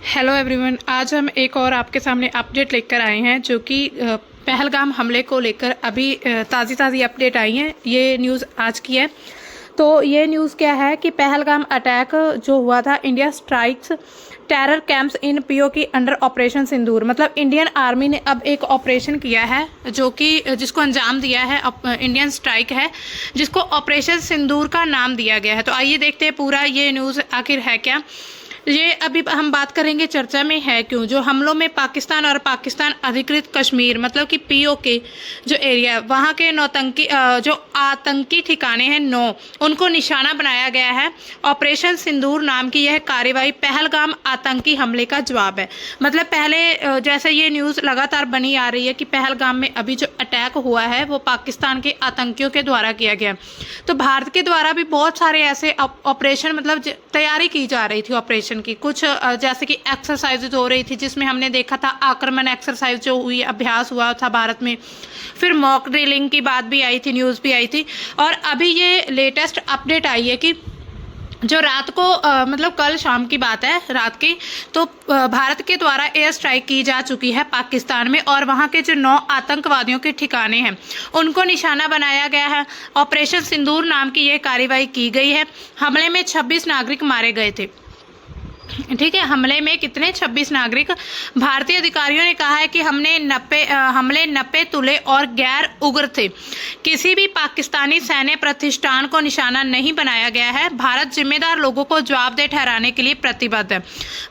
Hello everyone, आज हम एक और आपके सामने अपडेट लेकर आए हैं जो कि पहलगाम हमले को लेकर अभी ताज़ी अपडेट आई है। ये न्यूज़ आज की है। तो ये न्यूज़ क्या है कि पहलगाम अटैक जो हुआ था, इंडिया स्ट्राइक्स टेरर कैंप्स इन पीओके अंडर ऑपरेशन सिंदूर। मतलब इंडियन आर्मी ने अब एक ऑपरेशन किया है जो कि जिसको अंजाम दिया है, इंडियन स्ट्राइक है जिसको ऑपरेशन सिंदूर का नाम दिया गया है। तो आइए देखते हैं पूरा ये न्यूज़ आखिर है क्या। ये अभी हम बात करेंगे चर्चा में है क्यों। जो हमलों में पाकिस्तान और पाकिस्तान अधिकृत कश्मीर मतलब कि पीओके जो एरिया है वहाँ के नौतंकी जो आतंकी ठिकाने हैं 9 उनको निशाना बनाया गया है। ऑपरेशन सिंदूर नाम की यह कार्रवाई पहलगाम आतंकी हमले का जवाब है। मतलब पहले जैसे ये न्यूज़ लगातार बनी आ रही है कि पहलगाम में अभी जो अटैक हुआ है वो पाकिस्तान के आतंकियों के द्वारा किया गया। तो भारत के द्वारा भी बहुत सारे ऐसे ऑपरेशन मतलब तैयारी की जा रही थी ऑपरेशन की। कुछ जैसे कि एक्सरसाइज हो रही थी जिसमें हमने देखा था आक्रमण एक्सरसाइज जो हुई, अभ्यास हुआ था भारत में। फिर मॉक ड्रिलिंग की बात भी आई थी, न्यूज़ भी आई थी। और अभी ये लेटेस्ट अपडेट आई है कि जो रात को मतलब कल शाम की बात है रात की, तो भारत के द्वारा एयर स्ट्राइक की जा चुकी है पाकिस्तान में और वहां के जो 9 आतंकवादियों के ठिकाने हैं उनको निशाना बनाया गया है। ऑपरेशन सिंदूर नाम की यह कार्रवाई की गई है। हमले में 26 नागरिक मारे गए थे। ठीक है, हमले में कितने 26 नागरिक। भारतीय अधिकारियों ने कहा है कि हमले 90 तुले और गैर उग्र थे। किसी भी पाकिस्तानी सैन्य प्रतिष्ठान को निशाना नहीं बनाया गया है। भारत जिम्मेदार लोगों को जवाबदेह ठहराने के लिए प्रतिबद्ध है।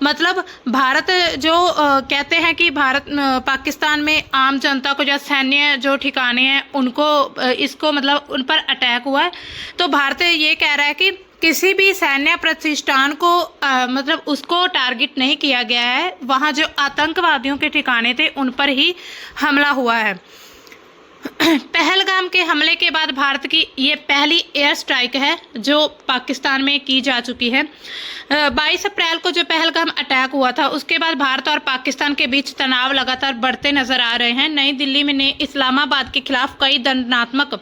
मतलब भारत जो कहते हैं कि भारत पाकिस्तान में आम जनता को जो सैन्य जो ठिकाने हैं उनको इसको मतलब उन पर अटैक हुआ है। तो भारत ये कह रहा है कि किसी भी सैन्य प्रतिष्ठान को मतलब उसको टारगेट नहीं किया गया है। वहाँ जो आतंकवादियों के ठिकाने थे उन पर ही हमला हुआ है। पहलगाम के हमले के बाद भारत की ये पहली एयर स्ट्राइक है जो पाकिस्तान में की जा चुकी है। 22 अप्रैल को जो पहलगाम अटैक हुआ था उसके बाद भारत और पाकिस्तान के बीच तनाव लगातार बढ़ते नजर आ रहे हैं। नई दिल्ली ने इस्लामाबाद के खिलाफ कई दंडात्मक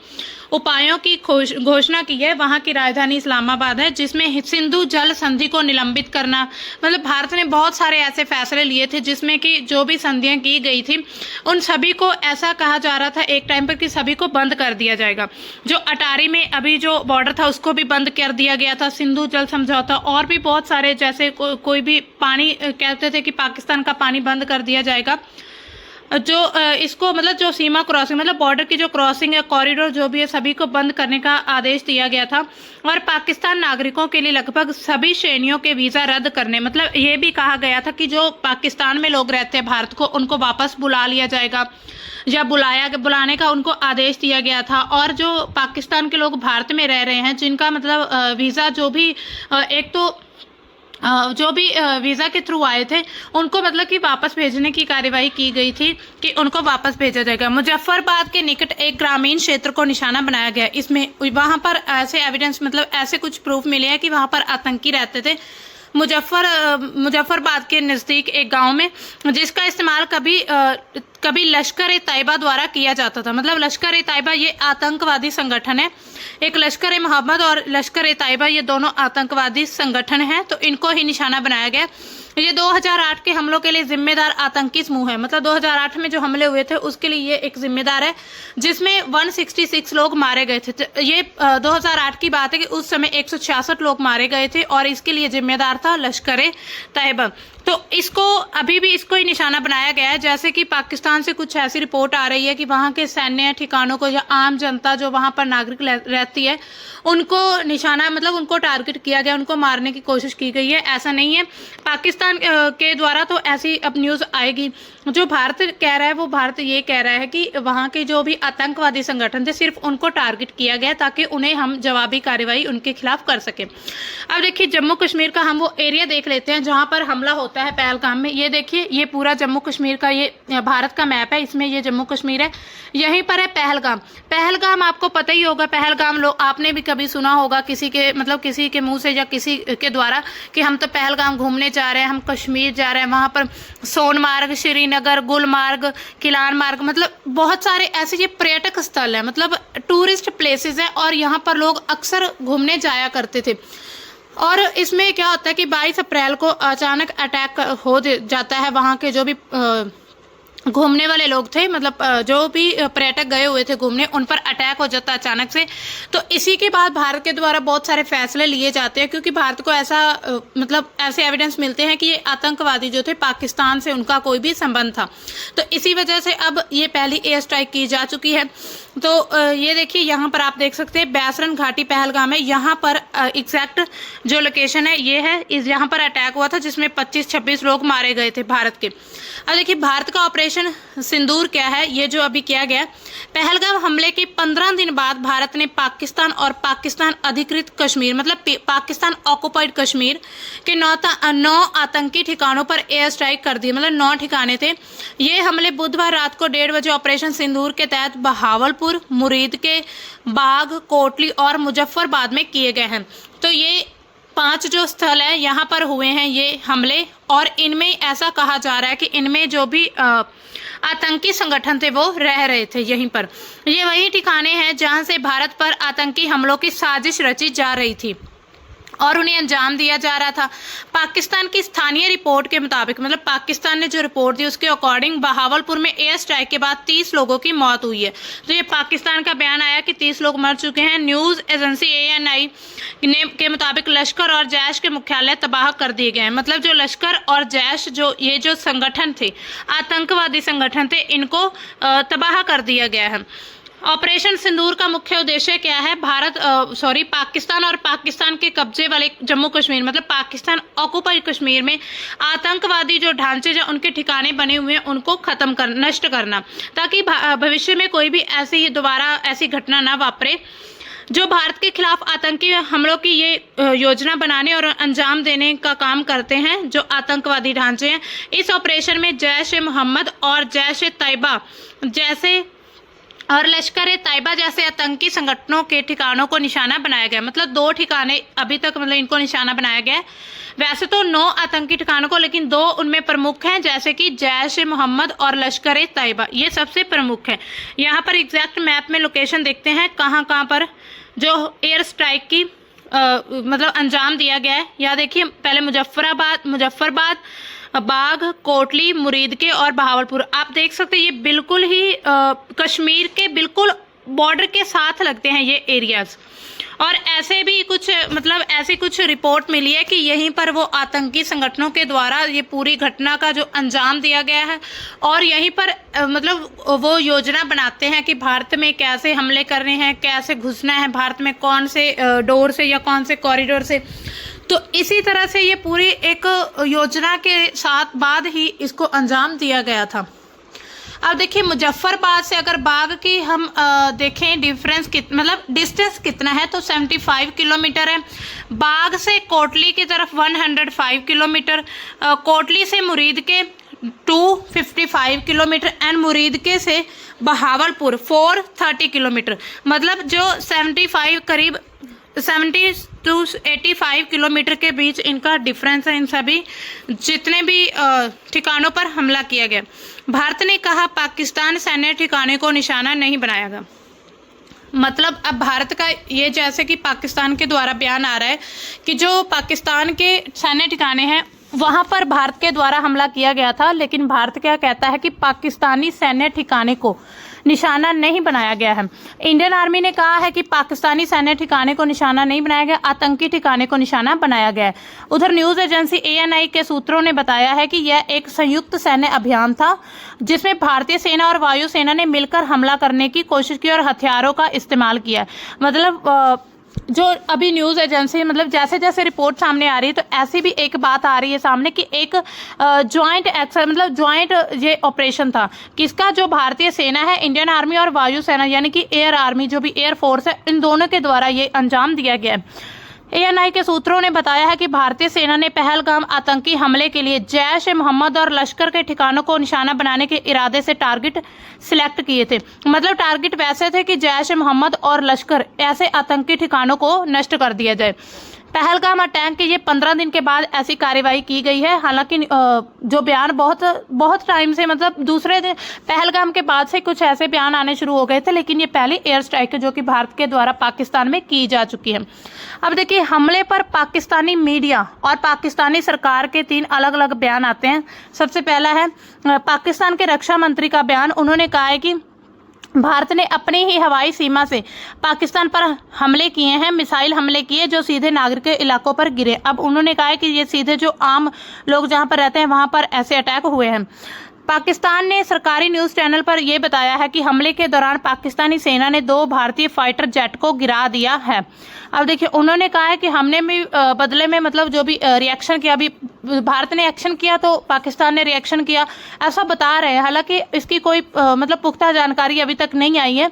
उपायों की घोषणा की है। वहां की राजधानी इस्लामाबाद है जिसमें सिंधु जल संधि को निलंबित करना, मतलब भारत ने बहुत सारे ऐसे फैसले लिए थे जिसमें कि जो भी संधियां की गई थी उन सभी को ऐसा कहा जा रहा था एक टाइम पर कि सभी को बंद कर दिया जाएगा। जो अटारी में अभी जो बॉर्डर था उसको भी बंद कर दिया गया था, सिंधु जल समझौता, और भी बहुत सारे जैसे कोई भी पानी कहते थे कि पाकिस्तान का पानी बंद कर दिया जाएगा। जो इसको मतलब जो सीमा क्रॉसिंग मतलब बॉर्डर की जो क्रॉसिंग है, कॉरिडोर जो भी है, सभी को बंद करने का आदेश दिया गया था। और पाकिस्तान नागरिकों के लिए लगभग सभी श्रेणियों के वीज़ा रद्द करने, मतलब ये भी कहा गया था कि जो पाकिस्तान में लोग रहते हैं भारत को उनको वापस बुला लिया जाएगा या बुलाने का उनको आदेश दिया गया था। और जो पाकिस्तान के लोग भारत में रह रहे हैं जिनका मतलब वीज़ा जो भी एक तो जो भी वीज़ा के थ्रू आए थे उनको मतलब कि वापस भेजने की कार्रवाई की गई थी कि उनको वापस भेजा जाएगा। मुजफ्फरबाद के निकट एक ग्रामीण क्षेत्र को निशाना बनाया गया। इसमें वहां पर ऐसे एविडेंस मतलब ऐसे कुछ प्रूफ मिले हैं कि वहां पर आतंकी रहते थे। मुजफ्फरबाद के नज़दीक एक गांव में जिसका इस्तेमाल कभी लश्कर ए तैयबा द्वारा किया जाता था। मतलब लश्कर ए तैयबा ये आतंकवादी संगठन है। एक लश्कर ए मोहम्मद और लश्कर ए तैयबा ये दोनों आतंकवादी संगठन हैं, तो इनको ही निशाना बनाया गया। ये 2008 के हमलों के लिए जिम्मेदार आतंकी समूह है। मतलब 2008 में जो हमले हुए थे उसके लिए ये एक जिम्मेदार है जिसमें 166 लोग मारे गए थे। तो ये 2008 की बात है कि उस समय 166 लोग मारे गए थे और इसके लिए जिम्मेदार था लश्कर ए तैयबा। तो इसको अभी भी इसको ही निशाना बनाया गया है। जैसे कि पाकिस्तान से कुछ ऐसी रिपोर्ट आ रही है कि वहाँ के सैन्य ठिकानों को या आम जनता जो वहाँ पर नागरिक रहती है उनको निशाना मतलब उनको टारगेट किया गया, उनको मारने की कोशिश की गई है। ऐसा नहीं है, पाकिस्तान के द्वारा तो ऐसी अब न्यूज़ आएगी। जो भारत कह रहा है वो भारत ये कह रहा है कि वहाँ के जो भी आतंकवादी संगठन थे सिर्फ उनको टारगेट किया गया ताकि उन्हें हम जवाबी कार्रवाई उनके खिलाफ कर सकें। अब देखिए जम्मू कश्मीर का हम वो एरिया देख लेते हैं जहाँ पर हमला होता है पहलगाम में। ये देखिए ये पूरा जम्मू कश्मीर का ये भारत का मैप है, इसमें ये जम्मू कश्मीर है, यहीं पर है पहलगाम। पहलगाम आपको पता ही होगा, पहलगाम लोग आपने भी कभी सुना होगा किसी के मतलब किसी के मुंह से या किसी के द्वारा कि हम तो पहलगाम घूमने जा रहे हैं, हम कश्मीर जा रहे हैं। वहाँ पर सोनमार्ग, श्रीनगर, गुलमार्ग, किलान मार्ग, मतलब बहुत सारे ऐसे ये पर्यटक स्थल है, मतलब टूरिस्ट प्लेसेस है और यहाँ पर लोग अक्सर घूमने जाया करते थे। और इसमें क्या होता है कि 22 अप्रैल को अचानक अटैक हो जाता है। वहाँ के जो भी घूमने वाले लोग थे, मतलब जो भी पर्यटक गए हुए थे घूमने, उन पर अटैक हो जाता है अचानक से। तो इसी के बाद भारत के द्वारा बहुत सारे फैसले लिए जाते हैं, क्योंकि भारत को ऐसा मतलब ऐसे एविडेंस मिलते हैं कि ये आतंकवादी जो थे पाकिस्तान से उनका कोई भी संबंध था। तो इसी वजह से अब ये पहली एयर स्ट्राइक की जा चुकी है। तो ये देखिए, यहाँ पर आप देख सकते हैं बैसरन घाटी पहलगाम है। यहाँ पर एग्जैक्ट जो लोकेशन है ये है, यहाँ पर अटैक हुआ था जिसमें 25-26 लोग मारे गए थे भारत के। अब देखिए भारत का ऑपरेशन सिंदूर क्या है, ये जो अभी किया गया। पहलगाम हमले के 15 दिन बाद भारत ने पाकिस्तान और पाकिस्तान अधिकृत कश्मीर, मतलब पाकिस्तान ऑक्युपाइड कश्मीर के 9 आतंकी ठिकानों पर एयर स्ट्राइक कर दी। मतलब 9 ठिकाने थे। ये हमले बुधवार रात को 1:30 बजे ऑपरेशन सिंदूर के तहत बहावलपुर, मुरीद के बाग, कोटली और मुजफ्फरबाद में किए गए हैं। तो ये 5 जो स्थल है यहाँ पर हुए हैं ये हमले, और इनमें ऐसा कहा जा रहा है कि इनमें जो भी आतंकी संगठन थे वो रह रहे थे यहीं पर। ये वही ठिकाने हैं जहां से भारत पर आतंकी हमलों की साजिश रची जा रही थी और उन्हें अंजाम दिया जा रहा था। पाकिस्तान की स्थानीय रिपोर्ट के मुताबिक, मतलब पाकिस्तान ने जो रिपोर्ट दी उसके अकॉर्डिंग, बहावलपुर में एयर स्ट्राइक के बाद 30 लोगों की मौत हुई है। तो ये पाकिस्तान का बयान आया कि 30 लोग मर चुके हैं। न्यूज एजेंसी ANI के मुताबिक लश्कर और जैश के मुख्यालय तबाह कर दिए गए हैं। मतलब जो लश्कर और जैश जो संगठन थे, आतंकवादी संगठन थे, इनको तबाह कर दिया गया है। ऑपरेशन सिंदूर का मुख्य उद्देश्य क्या है? पाकिस्तान और पाकिस्तान के कब्जे वाले जम्मू कश्मीर, मतलब पाकिस्तान ऑक्युपाइड कश्मीर में आतंकवादी जो ढांचे जो उनके ठिकाने बने हुए हैं उनको नष्ट करना, ताकि भविष्य में कोई भी दोबारा ऐसी घटना ना वापरे। जो भारत के खिलाफ आतंकी हमलों की ये योजना बनाने और अंजाम देने का काम करते हैं, जो आतंकवादी ढांचे हैं। इस ऑपरेशन में जैश-ए-मोहम्मद और जैश-ए-तैयबा जैसे और लश्कर-ए-तैयबा जैसे आतंकी संगठनों के ठिकानों को निशाना बनाया गया। मतलब 2 ठिकाने अभी तक, मतलब इनको निशाना बनाया गया है। वैसे तो 9 आतंकी ठिकानों को, लेकिन 2 उनमें प्रमुख हैं, जैसे कि जैश-ए-मोहम्मद और लश्कर-ए-तैयबा, ये सबसे प्रमुख हैं। यहाँ पर एग्जैक्ट मैप में लोकेशन देखते हैं कहाँ पर जो एयर स्ट्राइक की मतलब अंजाम दिया गया है। यहाँ देखिए, पहले मुजफ्फरबाद, बाग, कोटली, मुरीद के और बहावलपुर। आप देख सकते हैं ये बिल्कुल ही कश्मीर के बिल्कुल बॉर्डर के साथ लगते हैं ये एरियाज। और ऐसे भी ऐसी कुछ रिपोर्ट मिली है कि यहीं पर वो आतंकी संगठनों के द्वारा ये पूरी घटना का जो अंजाम दिया गया है, और यहीं पर वो योजना बनाते हैं कि भारत में कैसे हमले करने हैं, कैसे घुसना है भारत में, कौन से डोर से या कौन से कॉरिडोर से। तो इसी तरह से ये पूरी एक योजना के साथ बाद ही इसको अंजाम दिया गया था। अब देखिए, मुजफ्फरबाद से अगर बाग की हम देखें डिस्टेंस कितना है, तो 75 किलोमीटर है। बाग से कोटली की तरफ 105 किलोमीटर, कोटली से मुरीद के 255 किलोमीटर एंड मुरीद के से बहावलपुर 430 किलोमीटर। मतलब जो 70 to 85 किलोमीटर के बीच इनका डिफरेंस है। इन सभी जितने भी ठिकानों पर हमला किया गया। भारत ने कहा पाकिस्तान सैन्य ठिकाने को निशाना नहीं बनाएगा। मतलब अब भारत का ये, जैसे कि पाकिस्तान के द्वारा बयान आ रहा है कि जो पाकिस्तान के सैन्य ठिकाने हैं वहां पर भारत के द्वारा हमला किया गया था, लेकिन भारत क्या कहता है कि पाकिस्तानी सैन्य ठिकाने को निशाना नहीं बनाया गया है। इंडियन आर्मी ने कहा है कि पाकिस्तानी सैन्य ठिकाने को निशाना नहीं बनाया गया, आतंकी ठिकाने को निशाना बनाया गया है। उधर न्यूज एजेंसी ANI के सूत्रों ने बताया है कि यह एक संयुक्त सैन्य अभियान था जिसमें भारतीय सेना और वायुसेना ने मिलकर हमला करने की कोशिश की और हथियारों का इस्तेमाल किया। मतलब जो अभी न्यूज एजेंसी, मतलब जैसे जैसे रिपोर्ट सामने आ रही है, तो ऐसी भी एक बात आ रही है सामने कि एक ज्वाइंट ये ऑपरेशन था, किसका? जो भारतीय सेना है, इंडियन आर्मी और वायुसेना, यानी कि एयर आर्मी, जो भी एयर फोर्स है, इन दोनों के द्वारा ये अंजाम दिया गया है। ANI के सूत्रों ने बताया है कि भारतीय सेना ने पहलगाम आतंकी हमले के लिए जैश-ए-मोहम्मद और लश्कर के ठिकानों को निशाना बनाने के इरादे से टारगेट सिलेक्ट किए थे। मतलब टारगेट वैसे थे कि जैश-ए-मोहम्मद और लश्कर ऐसे आतंकी ठिकानों को नष्ट कर दिया जाए। पहलगाम अटैक के ये 15 दिन के बाद ऐसी कार्यवाही की गई है। हालांकि जो बयान बहुत टाइम से, मतलब दूसरे दिन पहलगाम के बाद से कुछ ऐसे बयान आने शुरू हो गए थे, लेकिन ये पहली एयर स्ट्राइक है जो कि भारत के द्वारा पाकिस्तान में की जा चुकी है। अब देखिए, हमले पर पाकिस्तानी मीडिया और पाकिस्तानी सरकार के 3 अलग अलग बयान आते हैं। सबसे पहला है पाकिस्तान के रक्षा मंत्री का बयान। उन्होंने कहा है कि भारत ने अपनी ही हवाई सीमा से पाकिस्तान पर हमले किए हैं, मिसाइल हमले किए जो सीधे नागरिक इलाकों पर गिरे। अब उन्होंने कहा है कि ये सीधे जो आम लोग जहां पर रहते हैं वहां पर ऐसे अटैक हुए हैं। पाकिस्तान ने सरकारी न्यूज चैनल पर यह बताया है कि हमले के दौरान पाकिस्तानी सेना ने 2 भारतीय फाइटर जेट को गिरा दिया है। अब देखिए, उन्होंने कहा है कि हमने भी बदले में, मतलब जो भी रिएक्शन किया, अभी भारत ने एक्शन किया तो पाकिस्तान ने रिएक्शन किया, ऐसा बता रहे हैं। हालांकि इसकी कोई मतलब पुख्ता जानकारी अभी तक नहीं आई है।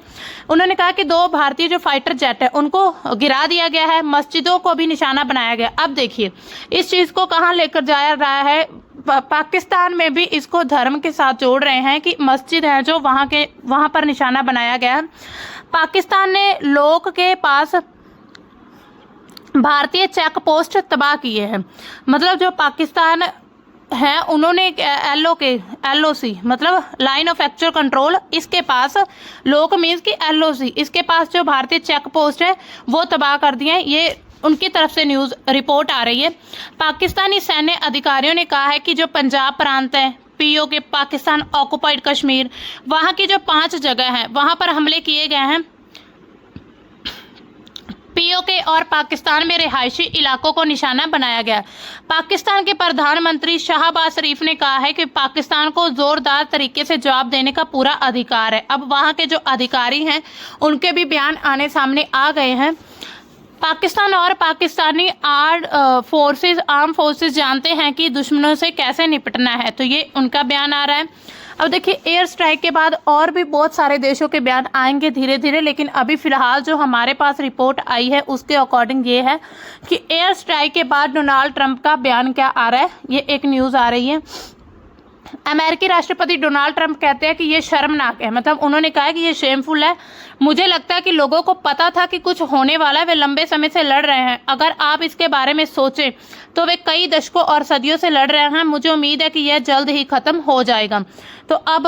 उन्होंने कहा कि 2 भारतीय जो फाइटर जेट है उनको गिरा दिया गया है, मस्जिदों को भी निशाना बनाया गया। अब देखिए, इस चीज को कहाँ लेकर जाया रहा है, पाकिस्तान में भी इसको धर्म के साथ जोड़ रहे हैं कि मस्जिद है जो वहां पर निशाना बनाया गया है। पाकिस्तान ने लोग के पास भारतीय चेक पोस्ट तबाह किए हैं। मतलब जो पाकिस्तान है उन्होंने LOC मतलब लाइन ऑफ एक्चुअल कंट्रोल, इसके पास लोग मीन्स की LOC, इसके पास जो भारतीय चेक पोस्ट है वो तबाह कर दिए हैं। ये उनकी तरफ से न्यूज रिपोर्ट आ रही है। पाकिस्तानी सैन्य अधिकारियों ने कहा है कि जो पंजाब प्रांत है, POK पाकिस्तान ऑक्युपाइड कश्मीर, वहां की जो 5 जगह है वहां पर हमले किए गए हैं। POK और पाकिस्तान में रिहायशी इलाकों को निशाना बनाया गया। पाकिस्तान के प्रधानमंत्री शाहबाज शरीफ ने कहा है कि पाकिस्तान को जोरदार तरीके से जवाब देने का पूरा अधिकार है। अब वहां के जो अधिकारी हैं उनके भी बयान आने सामने आ गए हैं। पाकिस्तान और पाकिस्तानी आर्म फोर्सेस जानते हैं कि दुश्मनों से कैसे निपटना है, तो ये उनका बयान आ रहा है। अब देखिए, एयर स्ट्राइक के बाद और भी बहुत सारे देशों के बयान आएंगे धीरे धीरे, लेकिन अभी फिलहाल जो हमारे पास रिपोर्ट आई है उसके अकॉर्डिंग ये है कि एयर स्ट्राइक के बाद डोनाल्ड ट्रंप का बयान क्या आ रहा है, ये एक न्यूज आ रही है। अमेरिकी राष्ट्रपति डोनाल्ड ट्रंप कहते हैं कि ये शर्मनाक है, मतलब उन्होंने कहा है कि ये शेमफुल है। मुझे लगता है कि लोगों को पता था कि कुछ होने वाला है, वे लंबे समय से लड़ रहे हैं। अगर आप इसके बारे में सोचें तो वे कई दशकों और सदियों से लड़ रहे हैं। मुझे उम्मीद है कि यह जल्द ही खत्म हो जाएगा। तो अब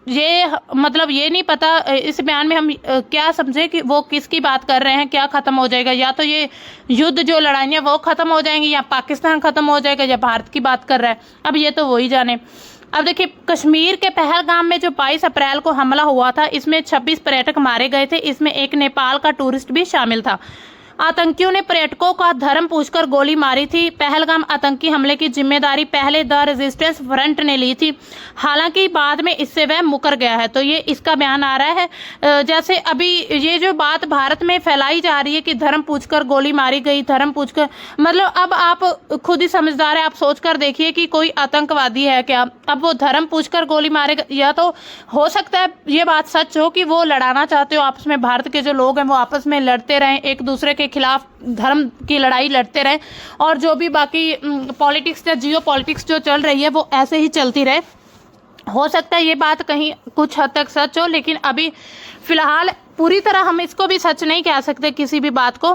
ये मतलब ये नहीं पता इस बयान में हम क्या समझे कि वो किसकी बात कर रहे हैं, क्या खत्म हो जाएगा, या तो ये युद्ध जो लड़ाइयाँ वो खत्म हो जाएंगी या पाकिस्तान खत्म हो जाएगा या भारत की बात कर रहा है। अब ये तो वही जाने। अब देखिए, कश्मीर के पहलगाम में जो 22 अप्रैल को हमला हुआ था, इसमें 26 पर्यटक मारे गए थे। इसमें एक नेपाल का टूरिस्ट भी शामिल था। आतंकियों ने पर्यटकों का धर्म पूछकर गोली मारी थी। पहलगाम आतंकी हमले की जिम्मेदारी पहले द रेजिस्टेंस फ्रंट ने ली थी, हालांकि बाद में इससे वह मुकर गया है। तो ये इसका बयान आ रहा है। जैसे अभी ये जो बात भारत में फैलाई जा रही है कि धर्म पूछकर गोली मारी गई, धर्म पूछकर, मतलब अब आप खुद ही समझदार है, आप सोच कर देखिए कि कोई आतंकवादी है क्या, अब वो धर्म पूछकर गोली मारेगा। या तो हो सकता है ये बात सच हो कि वो लड़ाना चाहते हो आपस में, भारत के जो लोग हैं वो आपस में लड़ते रहें, एक दूसरे के खिलाफ धर्म की लड़ाई लड़ते रहे, और जो भी बाकी पॉलिटिक्स या जियो पॉलिटिक्स जो चल रही है वो ऐसे ही चलती रहे। हो सकता है ये बात कहीं कुछ हद तक सच हो, लेकिन अभी फिलहाल पूरी तरह हम इसको भी सच नहीं कह सकते किसी भी बात को,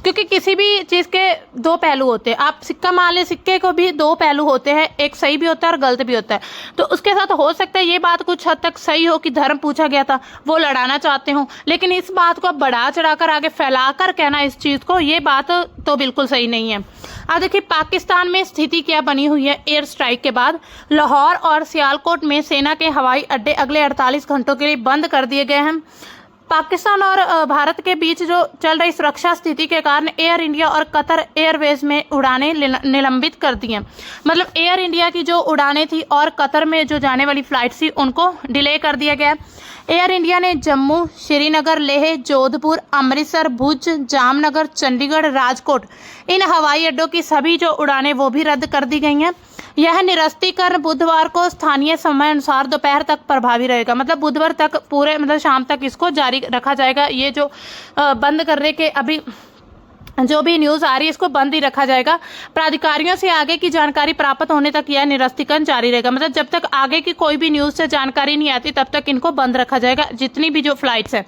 क्योंकि किसी भी चीज के 2 पहलू होते हैं। आप सिक्का मान ले, सिक्के को भी 2 पहलू होते हैं, एक सही भी होता है और गलत भी होता है। तो उसके साथ हो सकता है ये बात कुछ हद तक सही हो कि धर्म पूछा गया था, वो लड़ाना चाहते हो, लेकिन इस बात को बढ़ा चढ़ाकर आगे फैलाकर कहना इस चीज को, ये बात तो बिल्कुल सही नहीं है। अब देखिए, पाकिस्तान में स्थिति क्या बनी हुई है एयर स्ट्राइक के बाद। लाहौर और सियालकोट में सेना के हवाई अड्डे अगले 48 घंटों के लिए बंद कर दिए गए हैं। पाकिस्तान और भारत के बीच जो चल रही सुरक्षा स्थिति के कारण एयर इंडिया और कतर एयरवेज में उड़ानें निलंबित कर दी हैं। मतलब एयर इंडिया की जो उड़ानें थी और कतर में जो जाने वाली फ्लाइट थी उनको डिले कर दिया गया। एयर इंडिया ने जम्मू, श्रीनगर, लेह, जोधपुर, अमृतसर, भुज, जामनगर, चंडीगढ़, राजकोट, इन हवाई अड्डों की सभी जो उड़ानें वो भी रद्द कर दी गई हैं। यह निरस्तीकरण बुधवार को स्थानीय समय अनुसार दोपहर तक प्रभावी रहेगा। मतलब बुधवार तक पूरे, मतलब शाम तक इसको जारी रखा जाएगा। ये जो बंद करने के अभी जो भी न्यूज आ रही है इसको बंद ही रखा जाएगा। प्राधिकारियों से आगे की जानकारी प्राप्त होने तक यह निरस्तीकरण जारी रहेगा। मतलब जब तक आगे की कोई भी न्यूज से जानकारी नहीं आती तब तक इनको बंद रखा जाएगा, जितनी भी जो फ्लाइट्स है।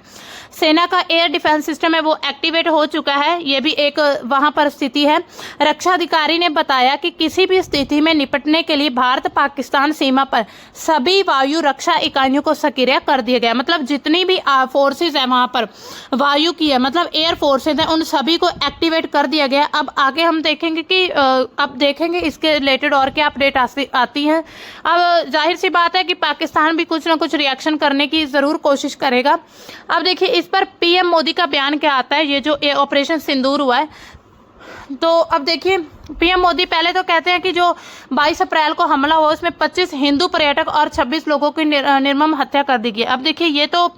सेना का एयर डिफेंस सिस्टम है वो एक्टिवेट हो चुका है। ये भी एक वहां पर स्थिति है। रक्षा अधिकारी ने बताया कि किसी भी स्थिति में निपटने के लिए भारत पाकिस्तान सीमा पर सभी वायु रक्षा इकाइयों को सक्रिय कर दिया गया। मतलब जितनी भी फोर्सेज है वहां पर वायु की है, मतलब एयर फोर्सेज है, उन सभी को एक्टिवेट कर दिया गया। अब आगे हम देखेंगे कि अब देखेंगे इसके रिलेटेड और क्या अपडेट आती है। अब जाहिर सी बात है कि पाकिस्तान भी कुछ ना कुछ रिएक्शन करने की जरूर कोशिश करेगा। अब देखिए इस पर पीएम मोदी का बयान क्या आता है, ये जो ऑपरेशन सिंदूर हुआ है। तो अब देखिए पीएम मोदी पहले तो कहते हैं कि जो 22 अप्रैल को हमला हुआ उसमें 25 हिंदू पर्यटक और 26 लोगों की निर्मम हत्या कर दी गई। अब देखिए ये तो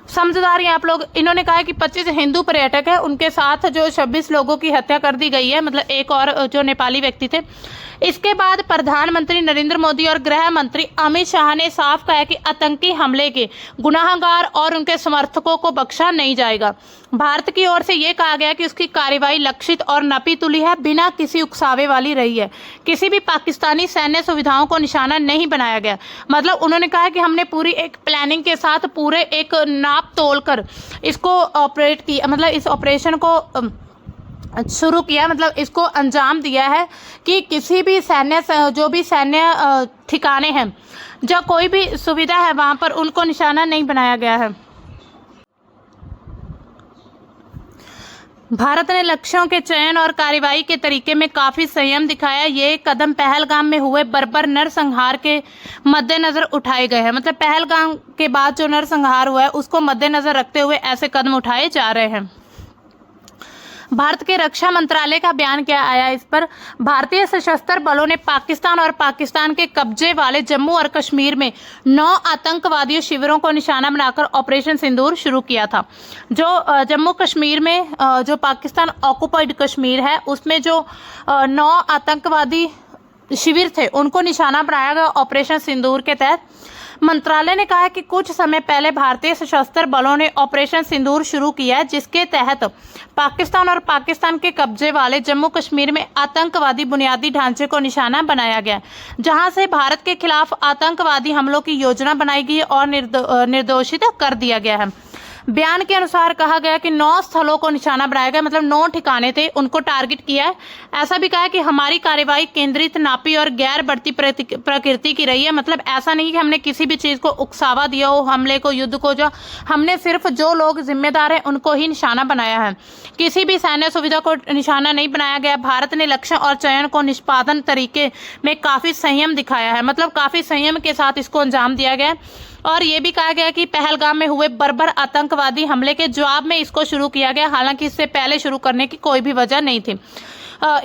समझदार हैं आप लोग। इन्होंने कहा है कि 25 हिंदू पर्यटक है, उनके साथ जो 26 लोगों की हत्या कर दी गई है, मतलब एक और जो नेपाली व्यक्ति थे। इसके बाद प्रधानमंत्री नरेंद्र मोदी और गृह मंत्री अमित शाह ने साफ कहा कि आतंकी हमले के गुनाहगार और उनके समर्थकों को बख्शा नहीं जाएगा। भारत की ओर से यह कहा गया कि उसकी कार्रवाई लक्षित और नपी तुली है, बिना किसी उकसावे वाली रही है। किसी भी पाकिस्तानी सैन्य सुविधाओं को निशाना नहीं बनाया गया। मतलब उन्होंने कहा कि हमने पूरी एक प्लानिंग के साथ पूरे एक नाप तोल कर इसको ऑपरेट किया, मतलब इस ऑपरेशन को शुरू किया, मतलब इसको अंजाम दिया है कि किसी भी जो भी सैन्य ठिकाने हैं, जो कोई भी सुविधा है वहां पर उनको निशाना नहीं बनाया गया है। भारत ने लक्ष्यों के चयन और कार्रवाई के तरीके में काफी संयम दिखाया। ये कदम पहलगाम में हुए बर्बर नरसंहार के मद्देनजर उठाए गए हैं। मतलब पहलगाम के बाद जो नरसंहार हुआ है उसको मद्देनजर रखते हुए ऐसे कदम उठाए जा रहे हैं। भारत के रक्षा मंत्रालय का बयान क्या आया इस पर। भारतीय सशस्त्र बलों ने पाकिस्तान और पाकिस्तान के कब्जे वाले जम्मू और कश्मीर में 9 आतंकवादी शिविरों को निशाना बनाकर ऑपरेशन सिंदूर शुरू किया था। जो जम्मू कश्मीर में जो पाकिस्तान ऑक्युपाइड कश्मीर है उसमें जो 9 आतंकवादी शिविर थे उनको निशाना बनाया गया ऑपरेशन सिंदूर के तहत। मंत्रालय ने कहा कि कुछ समय पहले भारतीय सशस्त्र बलों ने ऑपरेशन सिंदूर शुरू किया है, जिसके तहत पाकिस्तान और पाकिस्तान के कब्जे वाले जम्मू कश्मीर में आतंकवादी बुनियादी ढांचे को निशाना बनाया गया, जहां से भारत के खिलाफ आतंकवादी हमलों की योजना बनाई गई और निर्दोषित कर दिया गया है। बयान के अनुसार कहा गया कि 9 स्थलों को निशाना बनाया गया, मतलब 9 ठिकाने थे उनको टारगेट किया है। ऐसा भी कहा कि हमारी कार्रवाई केंद्रित, नापी और गैर बढ़ती प्रकृति की रही है। मतलब ऐसा नहीं कि हमने किसी भी चीज को उकसावा दिया हो, हमले को, युद्ध को, जो हमने सिर्फ जो लोग जिम्मेदार हैं उनको ही निशाना बनाया है। किसी भी सैन्य सुविधा को निशाना नहीं बनाया गया। भारत ने लक्ष्य और चयन को निष्पादन तरीके में काफी संयम दिखाया है, मतलब काफी संयम के साथ इसको अंजाम दिया गया। और ये भी कहा गया कि पहलगाम में हुए बर्बर आतंकवादी हमले के जवाब में इसको शुरू किया गया, हालांकि इससे पहले शुरू करने की कोई भी वजह नहीं थी,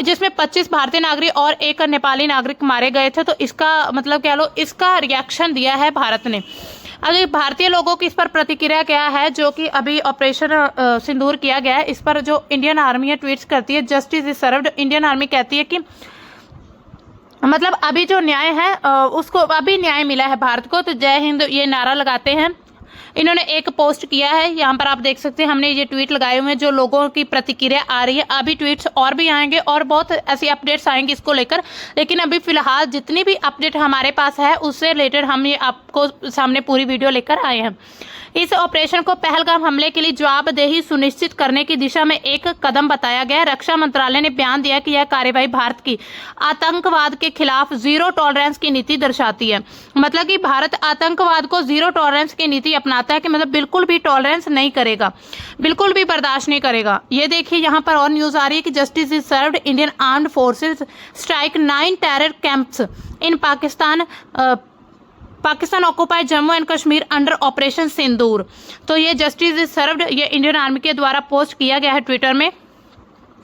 जिसमें 25 भारतीय नागरिक और 1 नेपाली नागरिक मारे गए थे। तो इसका मतलब कह लो इसका रिएक्शन दिया है भारत ने। अभी भारतीय लोगों की इस पर प्रतिक्रिया क्या है, जो कि अभी ऑपरेशन सिंदूर किया गया है, इस पर जो इंडियन आर्मी है ट्वीट्स करती है, justice is served. Indian army कहती है कि मतलब अभी जो न्याय है उसको अभी न्याय मिला है भारत को, तो जय हिंद ये नारा लगाते हैं। इन्होंने एक पोस्ट किया है, यहाँ पर आप देख सकते हैं, हमने ये ट्वीट लगाए हुए हैं, जो लोगों की प्रतिक्रिया आ रही है। अभी ट्वीट्स और भी आएंगे और बहुत ऐसी अपडेट्स आएंगी इसको लेकर, लेकिन अभी फिलहाल जितनी भी अपडेट हमारे पास है उससे रिलेटेड हम ये आपको सामने पूरी वीडियो लेकर आए हैं। इस ऑपरेशन को पहलगाम हमले के लिए जवाबदेही सुनिश्चित करने की दिशा में एक कदम बताया गया। रक्षा मंत्रालय ने बयान दिया कि यह कार्रवाई भारत की आतंकवाद के खिलाफ जीरो टॉलरेंस की नीति दर्शाती है। मतलब कि भारत आतंकवाद को जीरो टॉलरेंस की नीति अपनाता है, कि मतलब बिल्कुल भी टॉलरेंस नहीं करेगा, बिल्कुल भी बर्दाश्त नहीं करेगा। ये देखिए यहाँ पर और न्यूज आ रही है कि justice is served, Indian armed forces strike 9 terror camps in Pakistan occupied Jammu and Kashmir under operation Sindoor. तो ये जस्टिस इज सर्व्ड, ये इंडियन आर्मी के द्वारा पोस्ट किया गया है ट्विटर में।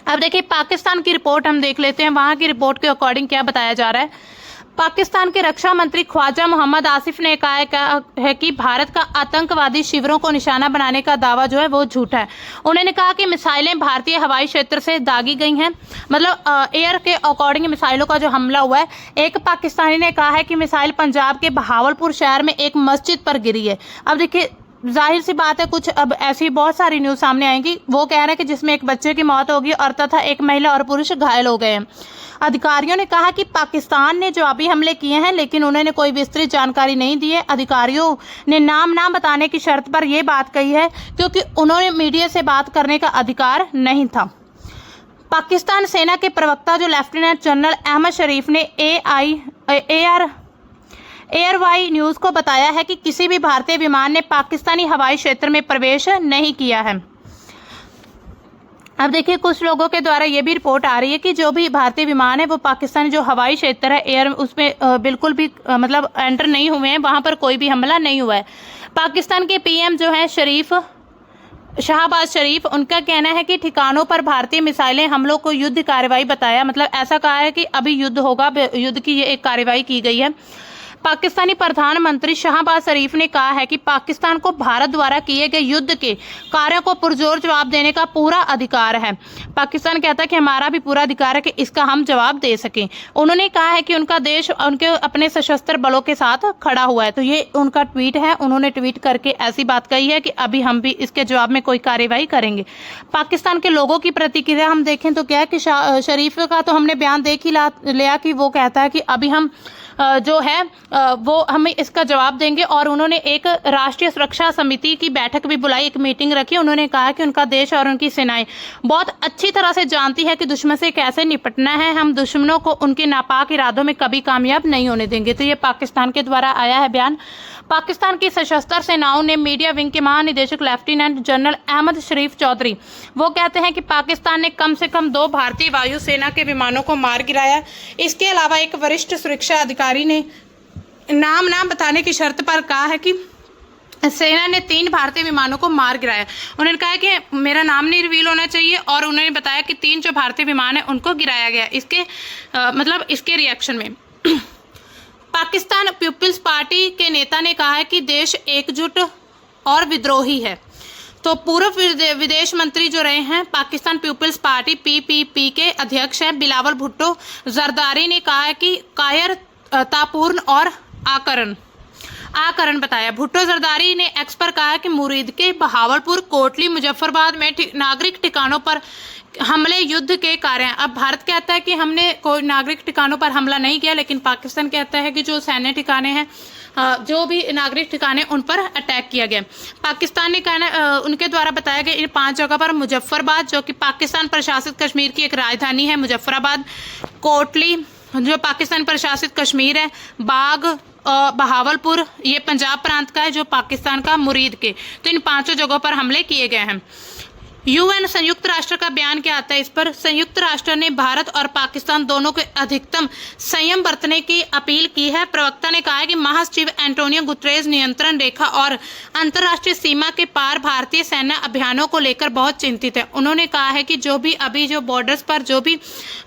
अब देखिए पाकिस्तान की रिपोर्ट हम देख लेते हैं, वहां की रिपोर्ट के अकॉर्डिंग क्या बताया जा रहा है। पाकिस्तान के रक्षा मंत्री ख्वाजा मोहम्मद आसिफ ने कहा है कि भारत का आतंकवादी शिविरों को निशाना बनाने का दावा जो है वो झूठा है। उन्होंने कहा कि मिसाइलें भारतीय हवाई क्षेत्र से दागी गई हैं, मतलब एयर के अकॉर्डिंग मिसाइलों का जो हमला हुआ है। एक पाकिस्तानी ने कहा है कि मिसाइल पंजाब के बहावलपुर शहर में एक मस्जिद पर गिरी है। अब देखिए जाहिर सी बात है कुछ अब ऐसी बहुत सारी न्यूज़ सामने आएंगी। वो कह रहे हैं कि जिसमें एक बच्चे की मौत होगी और तथा एक महिला और पुरुष घायल हो गए हैं। अधिकारियों ने कहा कि पाकिस्तान ने जवाबी हमले किए हैं, लेकिन उन्होंने कोई विस्तृत जानकारी नहीं दी है। अधिकारियों ने नाम ना बताने की शर्त पर यह बात कही है क्योंकि उन्होंने मीडिया से बात करने का अधिकार नहीं था। पाकिस्तान सेना के प्रवक्ता जो लेफ्टिनेंट जनरल अहमद शरीफ ने एयरवाई न्यूज़ को बताया है कि किसी भी भारतीय विमान ने पाकिस्तानी हवाई क्षेत्र में प्रवेश नहीं किया है। अब देखिए, कुछ लोगों के द्वारा ये भी रिपोर्ट आ रही है कि जो भी भारतीय विमान है वो पाकिस्तानी जो हवाई क्षेत्र है एयर उसमें बिल्कुल भी मतलब एंटर नहीं हुए हैं, वहां पर कोई भी हमला नहीं हुआ है। पाकिस्तान के पीएम जो है शहबाज शरीफ, उनका कहना है कि ठिकानों पर भारतीय मिसाइलें हमलों को युद्ध कार्रवाई बताया, मतलब ऐसा कहा है कि अभी युद्ध होगा, युद्ध की ये एक कार्रवाई की गई है। पाकिस्तानी प्रधानमंत्री शहबाज शरीफ ने कहा है कि पाकिस्तान को भारत द्वारा किए गए युद्ध के कार्यों को पुरजोर जवाब देने का पूरा अधिकार है। पाकिस्तान कहता है कि हमारा भी पूरा अधिकार है कि इसका हम जवाब दे सकें। उन्होंने कहा है कि उनका देश उनके अपने सशस्त्र बलों के साथ खड़ा हुआ है। तो ये उनका ट्वीट है, उन्होंने ट्वीट करके ऐसी बात कही है कि अभी हम भी इसके जवाब में कोई कार्रवाई करेंगे। पाकिस्तान के लोगों की प्रतिक्रिया हम देखें तो क्या है कि शरीफ का तो हमने बयान देख ही लिया कि वो कहता है कि अभी हम जो है वो हमें इसका जवाब देंगे। और उन्होंने एक राष्ट्रीय सुरक्षा समिति की बैठक भी बुलाई, एक मीटिंग रखी। उन्होंने कहा कि उनका देश और उनकी सेनाएं बहुत अच्छी तरह से जानती है कि दुश्मन से कैसे निपटना है। हम दुश्मनों को उनके नापाक इरादों में कभी कामयाब नहीं होने देंगे। तो ये पाकिस्तान के द्वारा आया है बयान। पाकिस्तान की सशस्त्र सेनाओं ने मीडिया विंग के महानिदेशक लेफ्टिनेंट जनरल अहमद शरीफ चौधरी, वो कहते हैं कि पाकिस्तान ने कम से कम 2 भारतीय वायुसेना के विमानों को मार गिराया। इसके अलावा एक वरिष्ठ सुरक्षा अधिकारी ने नाम ना बताने की शर्त पर कहा है कि सेना ने 3 भारतीय विमानों को मार गिराया। उन्होंने कहा कि मेरा नाम नहीं रिवील होना चाहिए और उन्होंने बताया कि 3 जो भारतीय विमान है उनको गिराया गया इसके मतलब इसके रिएक्शन में। पाकिस्तान पीपुल्स पार्टी के नेता ने कहा है कि देश एकजुट और विद्रोही है। तो पूर्व विदेश मंत्री जो रहे हैं पाकिस्तान पीपुल्स पार्टी पीपीपी के अध्यक्ष हैं बिलावल भुट्टो जरदारी ने कहा है कि कायरतापूर्ण और आकरण बताया। भुट्टो जरदारी ने एक्स पर कहा कि मुरीद के बहावलपुर, कोटली, मुजफ्फरबाद में नागरिक ठिकानों पर हमले युद्ध के कार्य हैं। अब भारत कहता है कि हमने कोई नागरिक ठिकानों पर हमला नहीं किया, लेकिन पाकिस्तान कहता है कि जो सैन्य ठिकाने हैं, जो भी नागरिक ठिकाने उन पर अटैक किया गया। पाकिस्तान ने कहना उनके द्वारा बताया गया इन 5 जगह पर मुजफ्फरबाद जो कि पाकिस्तान प्रशासित कश्मीर की एक राजधानी है मुजफ्फराबाद, कोटली जो पाकिस्तान प्रशासित कश्मीर है, बाग बहावलपुर ये पंजाब प्रांत का है जो पाकिस्तान का मुरीद के। तो इन 5 जगहों पर हमले किए गए हैं। यूएन संयुक्त राष्ट्र का बयान क्या आता है इस पर? संयुक्त राष्ट्र ने भारत और पाकिस्तान दोनों के अधिकतम संयम बरतने की अपील की है। प्रवक्ता ने कहा है कि महासचिव एंटोनियो गुतरेज नियंत्रण रेखा और अंतर्राष्ट्रीय सीमा के पार भारतीय सैन्य अभियानों को लेकर बहुत चिंतित है। उन्होंने कहा है कि जो भी अभी जो बॉर्डर्स पर जो भी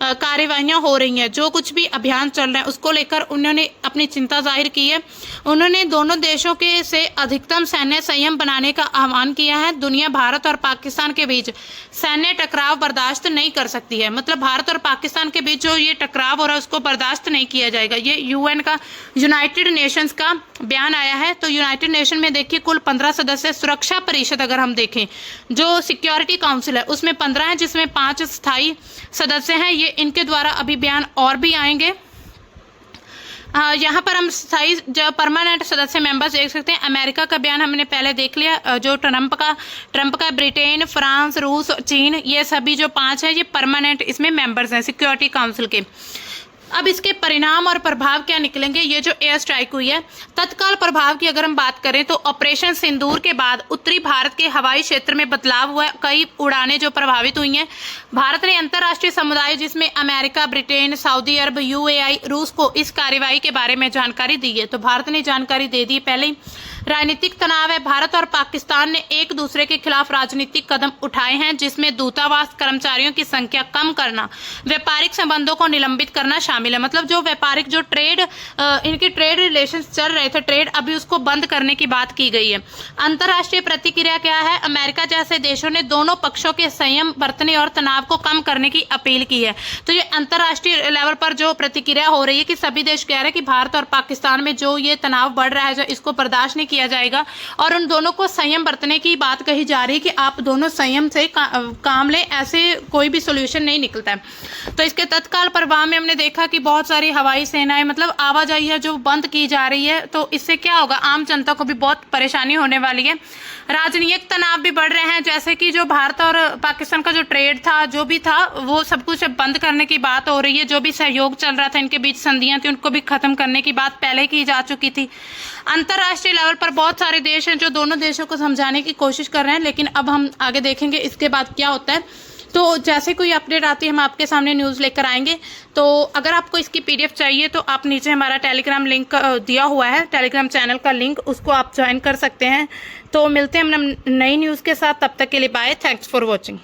कार्यवाहियां हो रही हैं, जो कुछ भी अभियान चल रहे हैं उसको लेकर उन्होंने अपनी चिंता जाहिर की है। उन्होंने दोनों देशों के से अधिकतम सैन्य संयम बनाने का आह्वान किया है। दुनिया भारत और पाकिस्तान के बीच सैन्य टकराव बर्दाश्त नहीं कर सकती है। मतलब भारत और पाकिस्तान के बीच जो ये टकराव हो रहा है उसको बर्दाश्त नहीं किया जाएगा। ये यूएन का यूनाइटेड नेशंस का बयान आया है। तो यूनाइटेड नेशन में देखिए कुल 15 सदस्य सुरक्षा परिषद अगर हम देखें जो सिक्योरिटी काउंसिल है उसमें 15 है जिसमें 5 स्थायी सदस्य हैं। ये इनके द्वारा अभी बयान और भी आएंगे। यहाँ पर हम स्थायी जो परमानेंट सदस्य मेंबर्स देख सकते हैं। अमेरिका का बयान हमने पहले देख लिया, जो ट्रंप का ब्रिटेन, फ्रांस, रूस, चीन ये सभी जो 5 है ये परमानेंट इसमें मेंबर्स हैं सिक्योरिटी काउंसिल के। अब इसके परिणाम और प्रभाव क्या निकलेंगे? ये जो एयर स्ट्राइक हुई है तत्काल प्रभाव की अगर हम बात करें तो ऑपरेशन सिंदूर के बाद उत्तरी भारत के हवाई क्षेत्र में बदलाव हुआ। कई उड़ानें जो प्रभावित हुई हैं। भारत ने अंतर्राष्ट्रीय समुदाय जिसमें अमेरिका, ब्रिटेन, सऊदी अरब, यूएई, रूस को इस कार्रवाई के बारे में जानकारी दी है। तो भारत ने जानकारी दे दी पहले ही। राजनीतिक तनाव है। भारत और पाकिस्तान ने एक दूसरे के खिलाफ राजनीतिक कदम उठाए हैं जिसमें दूतावास कर्मचारियों की संख्या कम करना, व्यापारिक संबंधों को निलंबित करना शामिल शामिल है। मतलब जो व्यापारिक जो ट्रेड इनके ट्रेड रिलेशंस चल रहे थे, ट्रेड अभी उसको बंद करने की बात की गई है। अंतर्राष्ट्रीय प्रतिक्रिया क्या है? अमेरिका जैसे देशों ने दोनों पक्षों के संयम बरतने और तनाव को कम करने की अपील की है। तो ये अंतर्राष्ट्रीय लेवल पर जो प्रतिक्रिया हो रही है कि सभी देश कह रहे हैं कि भारत और पाकिस्तान में जो ये तनाव बढ़ रहा है, जो इसको बर्दाश्त नहीं किया जाएगा और उन दोनों को संयम बरतने की बात कही जा रही है कि आप दोनों संयम से काम लें, ऐसे कोई भी सोल्यूशन नहीं निकलता है। तो इसके तत्काल प्रभाव में हमने देखा कि बहुत सारी हवाई सेनाएं, मतलब आवाजाही है जो बंद की जा रही है। तो इससे क्या होगा? आम जनता को भी बहुत परेशानी होने वाली है। राजनीतिक तनाव भी बढ़ रहे हैं, जैसे कि जो भारत और पाकिस्तान का जो ट्रेड था, जो भी था, वो सब कुछ बंद करने की बात हो रही है। जो भी सहयोग चल रहा था, इनके बीच संधियां थी, उनको भी खत्म करने की बात पहले की जा चुकी थी। अंतर्राष्ट्रीय लेवल पर बहुत सारे देश हैं जो दोनों देशों को समझाने की कोशिश कर रहे हैं, लेकिन अब हम आगे देखेंगे इसके बाद क्या होता है। तो जैसे कोई अपडेट आती है हम आपके सामने न्यूज़ लेकर आएंगे। तो अगर आपको इसकी PDF चाहिए तो आप नीचे हमारा टेलीग्राम लिंक दिया हुआ है, टेलीग्राम चैनल का लिंक, उसको आप ज्वाइन कर सकते हैं। तो मिलते हैं हम नई न्यूज़ के साथ, तब तक के लिए बाय, थैंक्स फॉर वॉचिंग।